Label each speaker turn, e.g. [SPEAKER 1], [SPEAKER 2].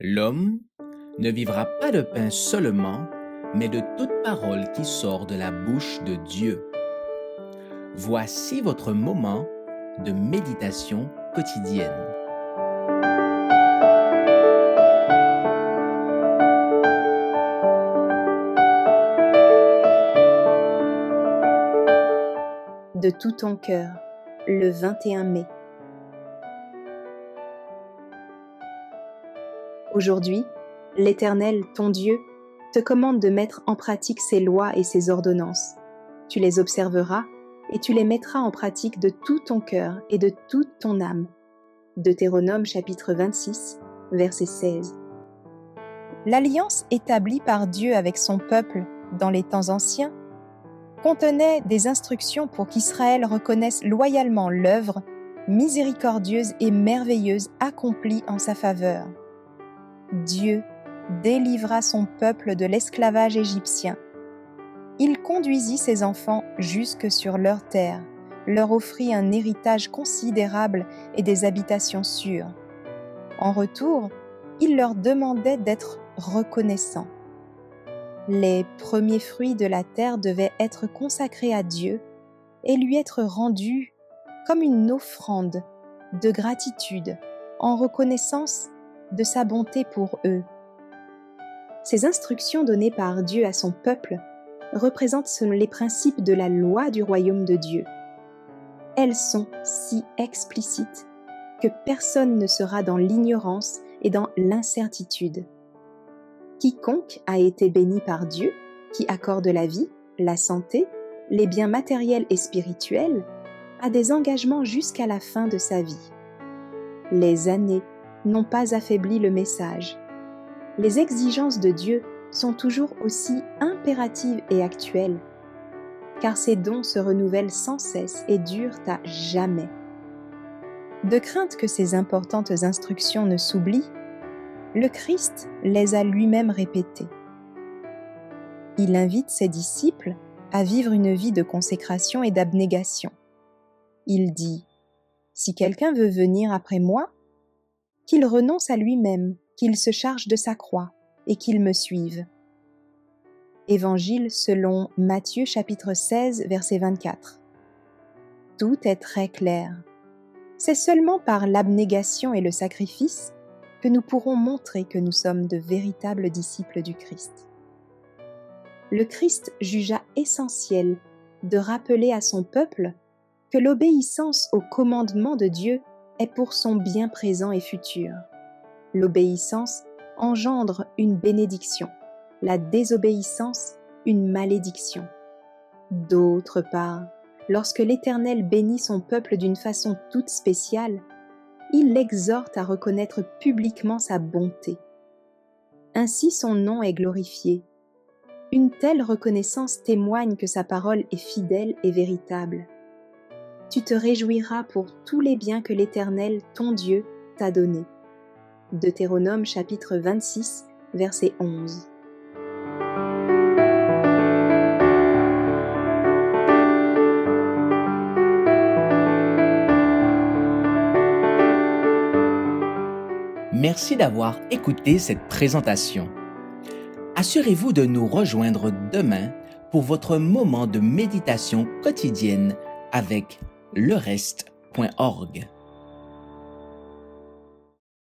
[SPEAKER 1] L'homme ne vivra pas de pain seulement, mais de toute parole qui sort de la bouche de Dieu. Voici votre moment de méditation quotidienne.
[SPEAKER 2] De tout ton cœur, le 21 mai. Aujourd'hui, l'Éternel, ton Dieu, te commande de mettre en pratique ses lois et ses ordonnances. Tu les observeras et tu les mettras en pratique de tout ton cœur et de toute ton âme. Deutéronome chapitre 26, verset 16. L'alliance établie par Dieu avec son peuple dans les temps anciens contenait des instructions pour qu'Israël reconnaisse loyalement l'œuvre miséricordieuse et merveilleuse accomplie en sa faveur. Dieu délivra son peuple de l'esclavage égyptien. Il conduisit ses enfants jusque sur leur terre, leur offrit un héritage considérable et des habitations sûres. En retour, il leur demandait d'être reconnaissants. Les premiers fruits de la terre devaient être consacrés à Dieu et lui être rendus comme une offrande de gratitude en reconnaissance de sa bonté pour eux. Ces instructions données par Dieu à son peuple représentent les principes de la loi du royaume de Dieu. Elles sont si explicites que personne ne sera dans l'ignorance et dans l'incertitude. Quiconque a été béni par Dieu, qui accorde la vie, la santé, les biens matériels et spirituels, a des engagements jusqu'à la fin de sa vie. Les années n'ont pas affaibli le message. Les exigences de Dieu sont toujours aussi impératives et actuelles, car ses dons se renouvellent sans cesse et durent à jamais. De crainte que ces importantes instructions ne s'oublient, le Christ les a lui-même répétées. Il invite ses disciples à vivre une vie de consécration et d'abnégation. Il dit « Si quelqu'un veut venir après moi, qu'il renonce à lui-même, qu'il se charge de sa croix et qu'il me suive. » Évangile selon Matthieu chapitre 16, verset 24. Tout est très clair. C'est seulement par l'abnégation et le sacrifice que nous pourrons montrer que nous sommes de véritables disciples du Christ. Le Christ jugea essentiel de rappeler à son peuple que l'obéissance au commandement de Dieu est pour son bien présent et futur. L'obéissance engendre une bénédiction, la désobéissance une malédiction. D'autre part, lorsque l'Éternel bénit son peuple d'une façon toute spéciale, il l'exhorte à reconnaître publiquement sa bonté. Ainsi son nom est glorifié. Une telle reconnaissance témoigne que sa parole est fidèle et véritable. Tu te réjouiras pour tous les biens que l'Éternel, ton Dieu, t'a donnés. Deutéronome chapitre 26, verset 11.
[SPEAKER 1] Merci d'avoir écouté cette présentation. Assurez-vous de nous rejoindre demain pour votre moment de méditation quotidienne avec lereste.org.